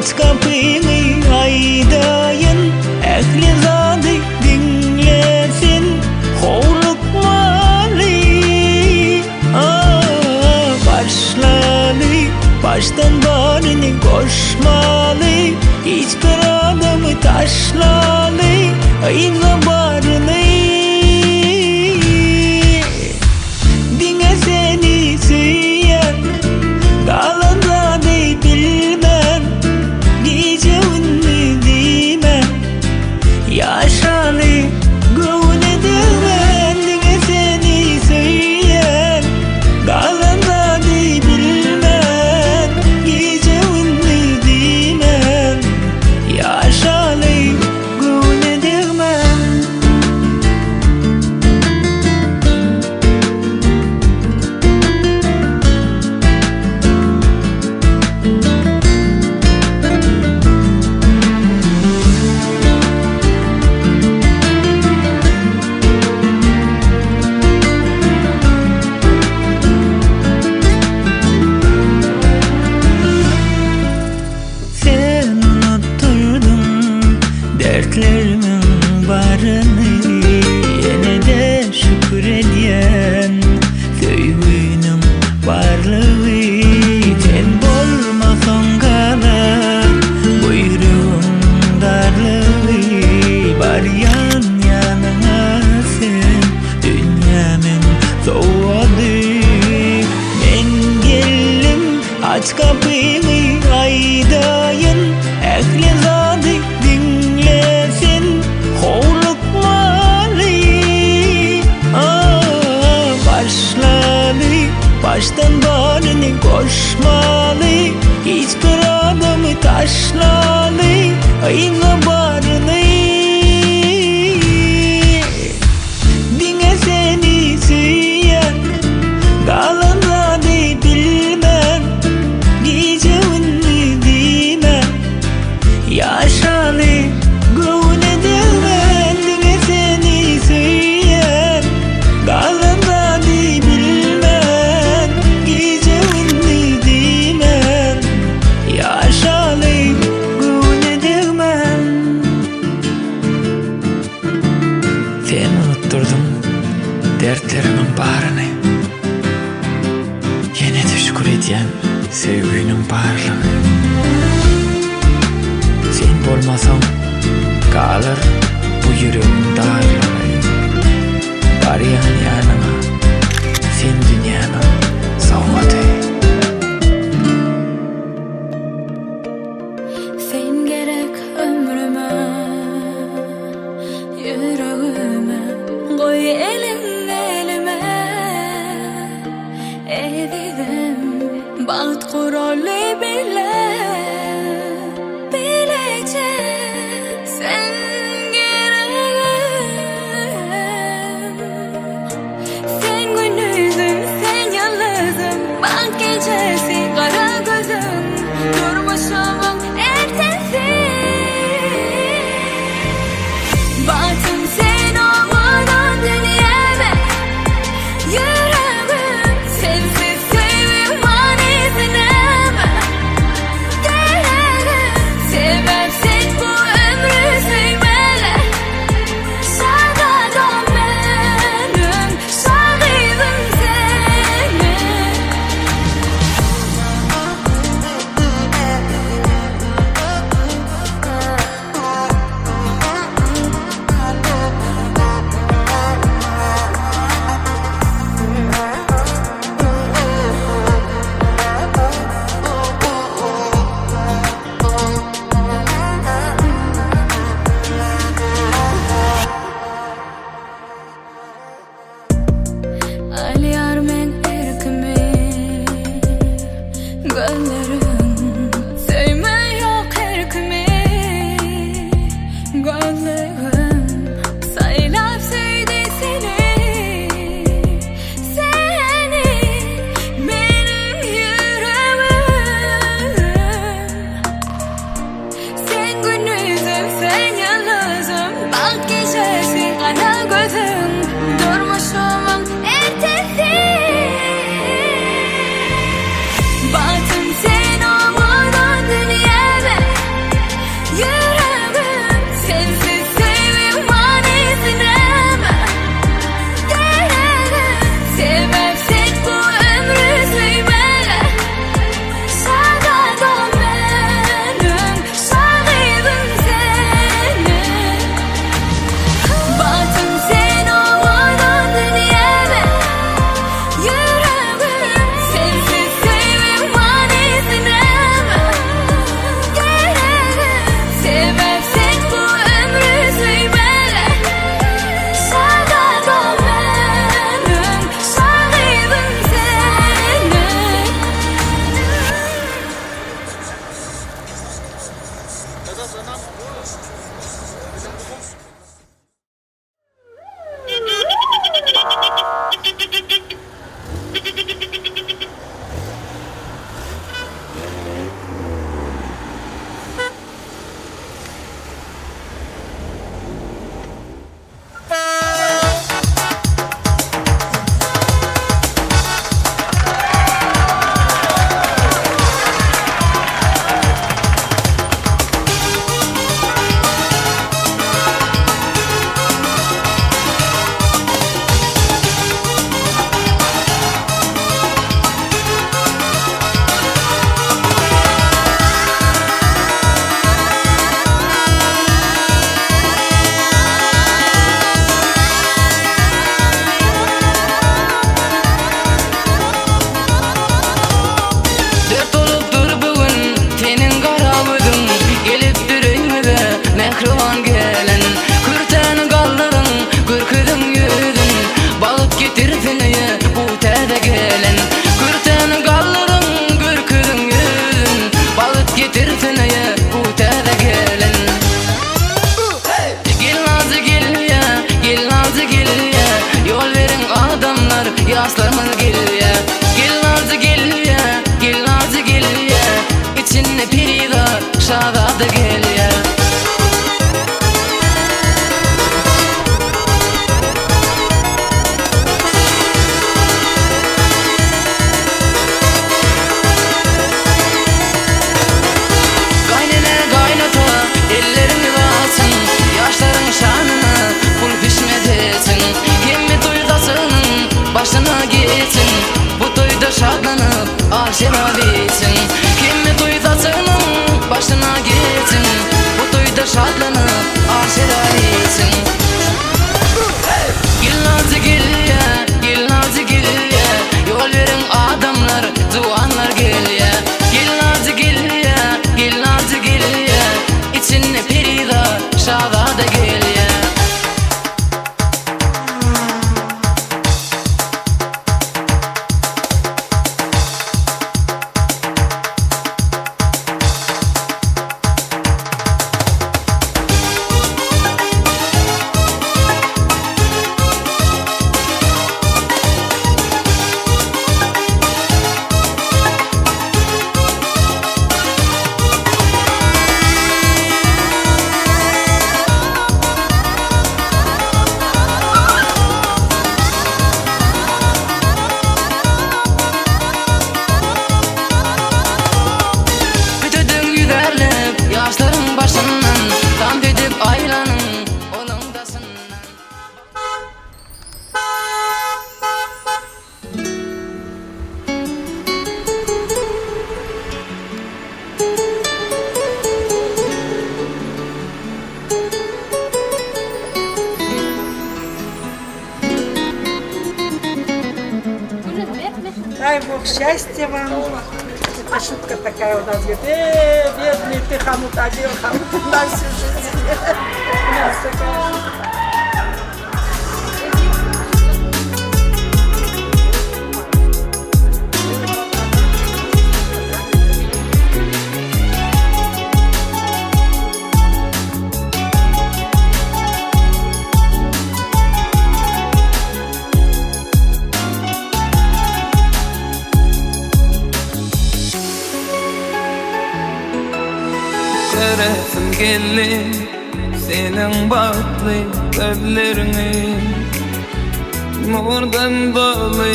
aç kapını aydayın, achyldy dinlesin hovlukmalı. Başlalı, baştan barını koşmalı, hiçbir adamı taşlalı, ayıza barını. Dine seni süyen, galanzade bilmem, gece ünlü dimem, yaşalı gövnedir ben. Dine seni süyen, galanzade bilmem, gece ünlü dimem, yaşalı gövnedir ben. Sen unutturdun dertlerimin barını, yine de şükür ediyen sevginin varlığı. Sen bolmasan kalar buyruğun darlığı, var yan yanına sen dünyanın soğudu. Ben geldim, aç kapını aydayın, achyldy dinlesin hovlukmalı. Başlalı, baştan barını koşmalı, hiçbir adamı taşlalı, ayıza barını. Dine seni süyen, galanzade bilmem, gece ünlü dimem, yaşalı gövnedir ben. Dine seni süyen, galanzade bilmem, gece ünlü dimem, yaşalı gövnedir ben. Sen unutturdun dertlerimin barını, yine de şükür ediyen sevginin barlığı. Sen bolmasan kalır bu yüreğin darlığı, var yan yanına sen dünyanın soğudu. Sen gerek ömrüme, yüreğime, koy elin elime. Ezizim, baht kurallı bile, bileceğim sen gereğim. Sen gündüzüm, sen yalnızım, bak gecesi kara gözüm, durmuşumun ertesi. Baktım sen olmadan dünyama, yüreğim sensiz sevim hanesine. Mahriban gelen kürten kaldırın kürküdün yüzün balık getirsin bu tede gelen kürten kaldırın kürküdün yüzün balık getirsin bu tede gelen gel nazı gel ya gel nazı gel ya yol verin adamlar yaslarımız gel ya gel nazı gel ya gel nazı gel ya içinde perida şadada gel ya başına gitsin bu toyda şadlanıp aşıra bitsin kimi duydasının başına gitsin bu toyda şadlanıp aşıra bitsin gel nazı gel ya gel nazı gel ya yol verin adamlar duanlar gel ya gel nazı gel ya gel nazı gel ya içine perida şadada gel ya yaşların başından tam edip aylanın olundasından Дай Бог счастья вам. Это шутка такая у нас, говорит, бедный ты хомут одел, хомут на всю жизнь. У нас такая шутка. Şerefim geldi senin baklı gözlerini nurdan dolu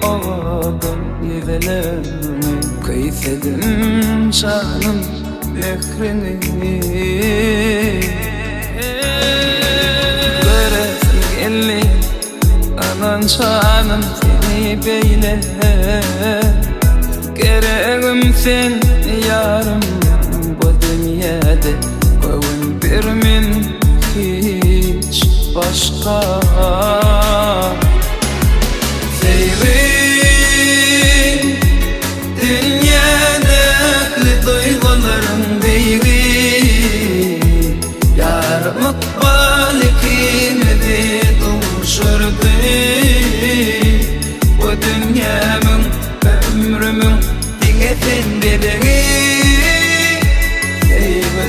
ağladım yüzelerini kıysedim şanım zekrini Şerefim geldi anan şanım seni beyle gereğim sen yarım dünyada koyun birmin hiç başka sevin dünyada duyguların değeri yarımlık balikini duşurdu bu dünyamın ömrümün dinletin bebeği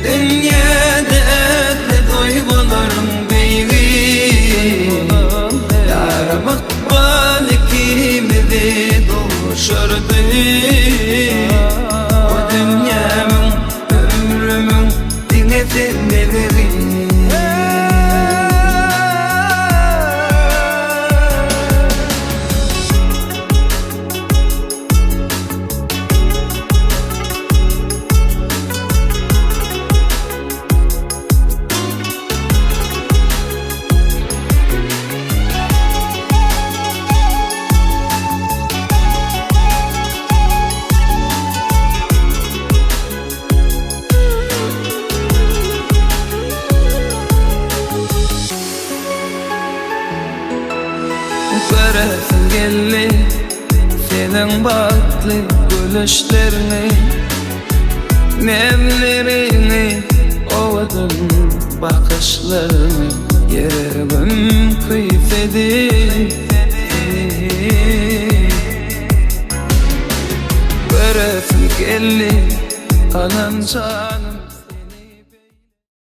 dünya geldi senin baklı gülüşlerini, nevlerini, ovadın bakışlarını, yerim kıyfedi. Göresim geldi anan canım.